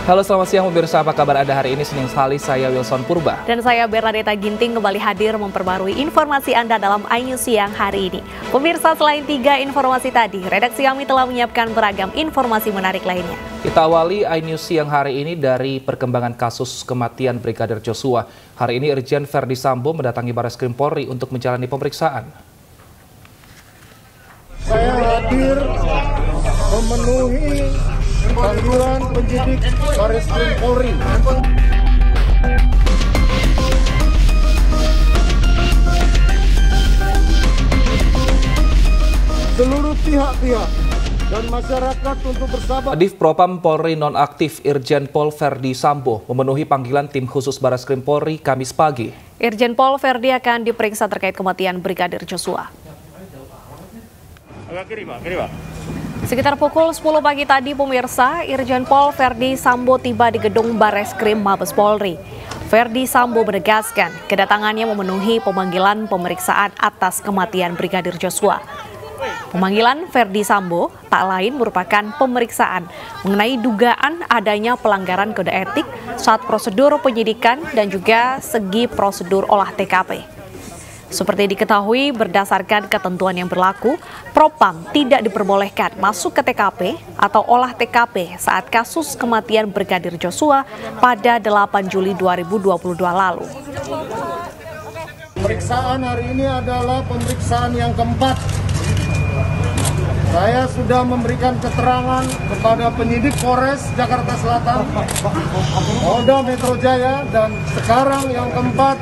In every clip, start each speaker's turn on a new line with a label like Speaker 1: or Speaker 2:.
Speaker 1: Halo, selamat siang pemirsa, apa kabar Anda hari ini Senin sekali? Saya Wilson Purba.
Speaker 2: Dan saya Bernadetta Ginting kembali hadir memperbarui informasi Anda dalam iNews Siang hari ini. Pemirsa, selain 3 informasi tadi, redaksi kami telah menyiapkan beragam informasi menarik lainnya.
Speaker 1: Kita awali iNews Siang hari ini dari perkembangan kasus kematian Brigadir Joshua. Hari ini Irjen Verdi Sambo mendatangi Barreskrim Polri untuk menjalani pemeriksaan.
Speaker 3: Saya hadir memenuhi panggilan penyidik Barreskrim Polri. Seluruh pihak-pihak dan masyarakat untuk bersabar.
Speaker 1: Kadif Propam Polri nonaktif Irjen Pol Verdi Sambo memenuhi panggilan tim khusus Barreskrim Polri Kamis pagi.
Speaker 2: Irjen Pol Verdi akan diperiksa terkait kematian Brigadir Joshua.
Speaker 4: Agak kiri, Pak.
Speaker 2: Sekitar pukul 10 pagi tadi, pemirsa, Irjen Pol Verdi Sambo tiba di gedung Barreskrim Mabes Polri. Verdi Sambo menegaskan kedatangannya memenuhi pemanggilan pemeriksaan atas kematian Brigadir Joshua. Pemanggilan Verdi Sambo tak lain merupakan pemeriksaan mengenai dugaan adanya pelanggaran kode etik saat prosedur penyidikan dan juga segi prosedur olah TKP. Seperti diketahui, berdasarkan ketentuan yang berlaku, Propam tidak diperbolehkan masuk ke TKP atau olah TKP saat kasus kematian Brigadir Joshua pada 8 Juli 2022 lalu.
Speaker 3: Pemeriksaan hari ini adalah pemeriksaan yang keempat. Saya sudah memberikan keterangan kepada penyidik Polres Jakarta Selatan, Polda Metro Jaya, dan sekarang yang keempat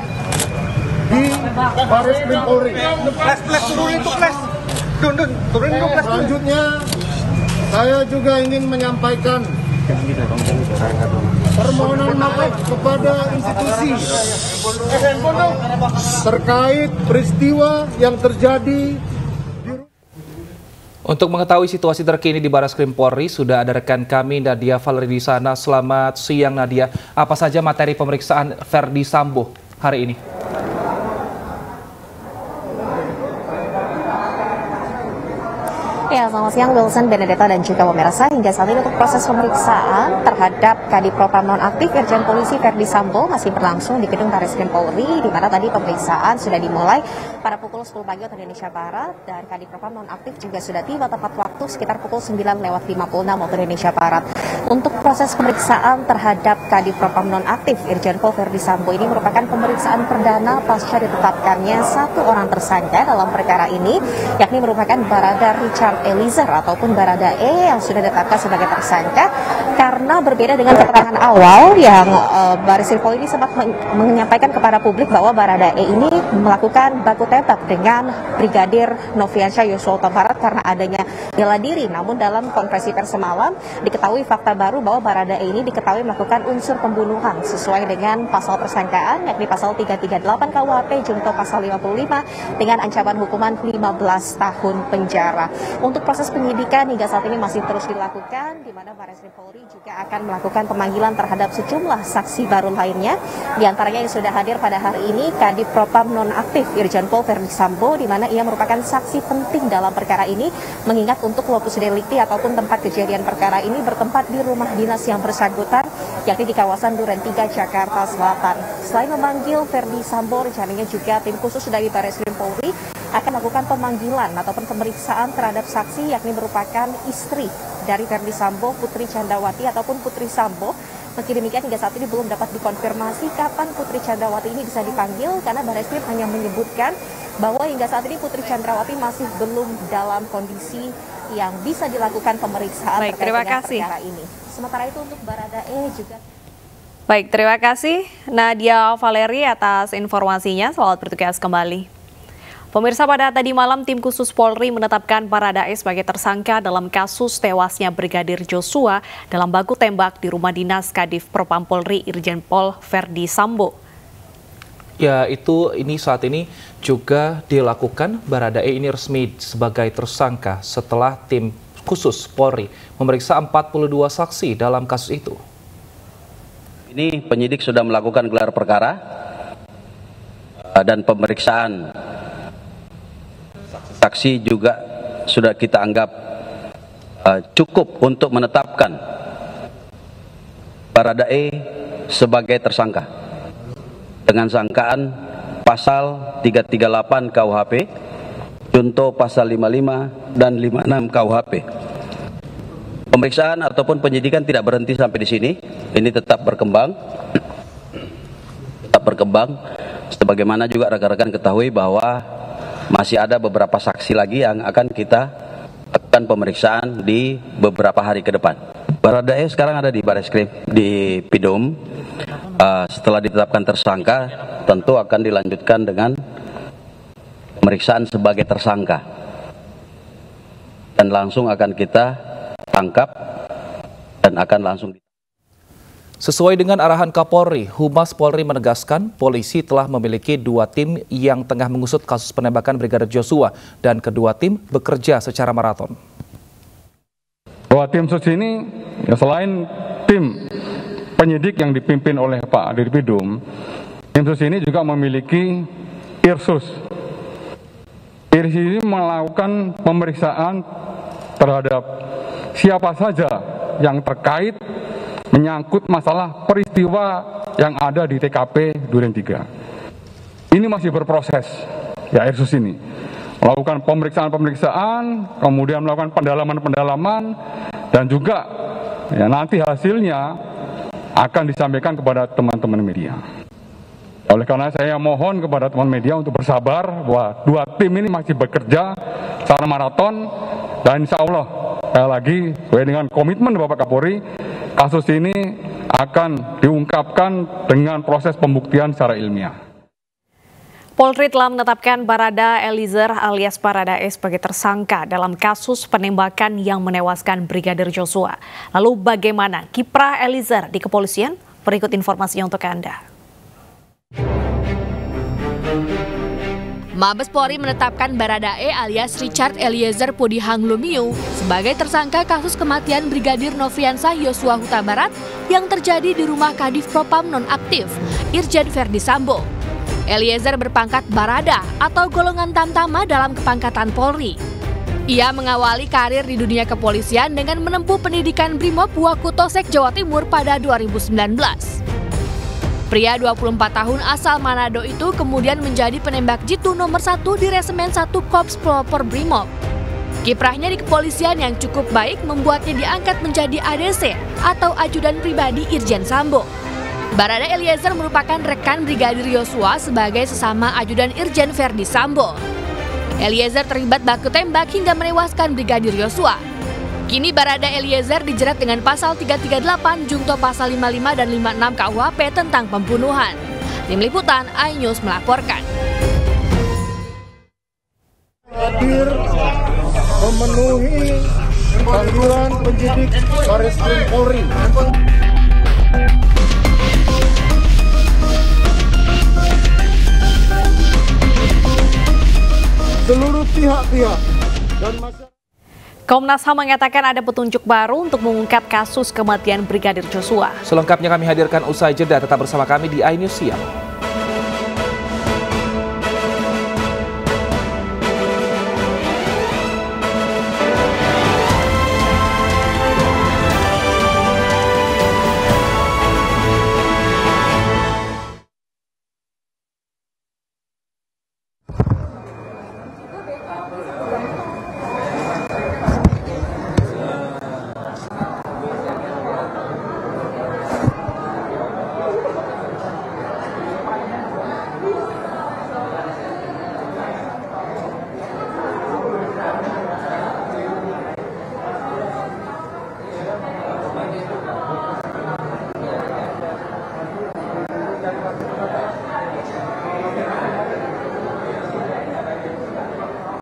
Speaker 3: di Barreskrim Polri. Selanjutnya, saya juga ingin menyampaikan permohonan maaf kepada institusi terkait peristiwa yang terjadi.
Speaker 1: Untuk mengetahui situasi terkini di Barreskrim Polri, sudah ada rekan kami Nadia Valeri di sana. Selamat siang Nadia. Apa saja materi pemeriksaan Verdi Sambo hari ini?
Speaker 5: Ya, selamat siang Wilson, Benedetta, dan juga pemirsa. Hingga saat ini untuk proses pemeriksaan terhadap Kadif Propam nonaktif Irjen Polisi Verdi Sambo masih berlangsung di gedung Barreskrim Polri, di mana tadi pemeriksaan sudah dimulai pada pukul 10 pagi waktu Indonesia Barat, dan Kadif Propam nonaktif juga sudah tiba tepat waktu sekitar pukul 9:56 waktu Indonesia Barat. Untuk proses pemeriksaan terhadap Kadif Propam nonaktif Irjen Pol Verdi Sambo ini merupakan pemeriksaan perdana pasca ditetapkannya satu orang tersangka dalam perkara ini, yakni merupakan Barada Richard Eliezer ataupun Barada E yang sudah ditetapkan sebagai tersangka, karena berbeda dengan keterangan awal yang Barreskrim Polri ini sempat menyampaikan kepada publik bahwa Barada E ini melakukan baku tembak dengan Brigadir Nofriansyah Yosua Huta Barat karena adanya bela diri. Namun dalam konferensi pers semalam diketahui fakta baru bahwa Barada E ini diketahui melakukan unsur pembunuhan sesuai dengan pasal persangkaan, yakni pasal 338 KUHP junto pasal 55 dengan ancaman hukuman 15 tahun penjara. Untuk proses penyidikan hingga saat ini masih terus dilakukan, di mana Barreskrim Polri juga akan melakukan pemanggilan terhadap sejumlah saksi baru lainnya. Di antaranya yang sudah hadir pada hari ini Kadif Propam nonaktif Irjen Pol Verdi Sambo, di mana ia merupakan saksi penting dalam perkara ini, mengingat untuk lokus delikti ataupun tempat kejadian perkara ini bertempat di rumah dinas yang bersangkutan, yakni di kawasan Duren 3, Jakarta Selatan. Selain memanggil Verdi Sambo, rencananya juga tim khusus dari Barreskrim Polri akan melakukan pemanggilan ataupun pemeriksaan terhadap saksi, yakni merupakan istri dari Verdi Sambo, Putri Chandrawati ataupun Putri Sambo. Meski demikian, hingga saat ini belum dapat dikonfirmasi kapan Putri Chandrawati ini bisa dipanggil, karena Barreskrim hanya menyebutkan bahwa hingga saat ini Putri Chandrawati masih belum dalam kondisi yang bisa dilakukan pemeriksaan terkait dengan perkara ini. Sementara itu untuk Barada E juga.
Speaker 2: Baik, terima kasih Nadia Valeri atas informasinya. Selamat bertugas kembali. Pemirsa, pada tadi malam tim khusus Polri menetapkan Barada E sebagai tersangka dalam kasus tewasnya Brigadir Joshua dalam baku tembak di rumah dinas Kadif Propam Polri Irjen Pol Verdi Sambo.
Speaker 1: Ya, ini saat ini juga dilakukan. Barada E ini resmi sebagai tersangka setelah tim khusus Polri memeriksa 42 saksi dalam kasus itu.
Speaker 6: Ini penyidik sudah melakukan gelar perkara dan pemeriksaan saksi juga sudah kita anggap cukup untuk menetapkan Baradae sebagai tersangka dengan sangkaan pasal 338 KUHP, contoh pasal 55 dan 56 KUHP. Pemeriksaan ataupun penyidikan tidak berhenti sampai di sini, ini tetap berkembang. Sebagaimana juga rekan-rekan ketahui bahwa masih ada beberapa saksi lagi yang akan kita lakukan pemeriksaan di beberapa hari ke depan. Baradae sekarang ada di Bareskrim di Pidum. Setelah ditetapkan tersangka, tentu akan dilanjutkan dengan pemeriksaan sebagai tersangka dan langsung akan kita tangkap dan akan langsung.
Speaker 1: Sesuai dengan arahan Kapolri, Humas Polri menegaskan polisi telah memiliki 2 tim yang tengah mengusut kasus penembakan Brigadir Joshua dan kedua tim bekerja secara maraton.
Speaker 4: Bahwa tim sus ini ya selain tim penyidik yang dipimpin oleh Pak Dirpidum, tim sus ini juga memiliki Irsus. Irsus ini melakukan pemeriksaan terhadap siapa saja yang terkait menyangkut masalah peristiwa yang ada di TKP Duren 3. Ini masih berproses, ya Irsus ini. Melakukan pemeriksaan-pemeriksaan, kemudian melakukan pendalaman-pendalaman, dan juga ya, nanti hasilnya akan disampaikan kepada teman-teman media. Oleh karena saya mohon kepada teman media untuk bersabar bahwa 2 tim ini masih bekerja secara maraton, dan insya Allah, sekali lagi, sesuai dengan komitmen Bapak Kapolri, kasus ini akan diungkapkan dengan proses pembuktian secara ilmiah.
Speaker 2: Polri telah menetapkan Barada Eliezer alias Baradae sebagai tersangka dalam kasus penembakan yang menewaskan Brigadir Joshua. Lalu bagaimana kiprah Eliezer di kepolisian? Berikut informasinya untuk Anda. Mabes Polri menetapkan Baradae alias Richard Eliezer Pudihang Lumiu sebagai tersangka kasus kematian Brigadir Nofriansah Yosua Huta Barat yang terjadi di rumah Kadif Propam nonaktif Irjen Verdi Sambo. Eliezer berpangkat Barada atau golongan tamtama dalam kepangkatan Polri. Ia mengawali karir di dunia kepolisian dengan menempuh pendidikan Brimob Wakutosek Jawa Timur pada 2019. Pria 24 tahun asal Manado itu kemudian menjadi penembak jitu nomor 1 di Resemen 1 Korps Pelopor Brimob. Kiprahnya di kepolisian yang cukup baik membuatnya diangkat menjadi ADC atau ajudan pribadi Irjen Sambo. Barada Eliezer merupakan rekan Brigadir Joshua sebagai sesama ajudan Irjen Verdi Sambo. Eliezer terlibat baku tembak hingga menewaskan Brigadir Joshua. Kini Barada Eliezer dijerat dengan pasal 338 junto pasal 55 dan 56 KUHP tentang pembunuhan. Tim Liputan iNews melaporkan.
Speaker 3: Hadir memenuhi panggilan penyidik Bareskrim Polri. Seluruh pihak-pihak dan masyarakat.
Speaker 2: Komnas HAM mengatakan ada petunjuk baru untuk mengungkap kasus kematian Brigadir Joshua.
Speaker 1: Selengkapnya kami hadirkan usai jeda, tetap bersama kami di iNews Siang.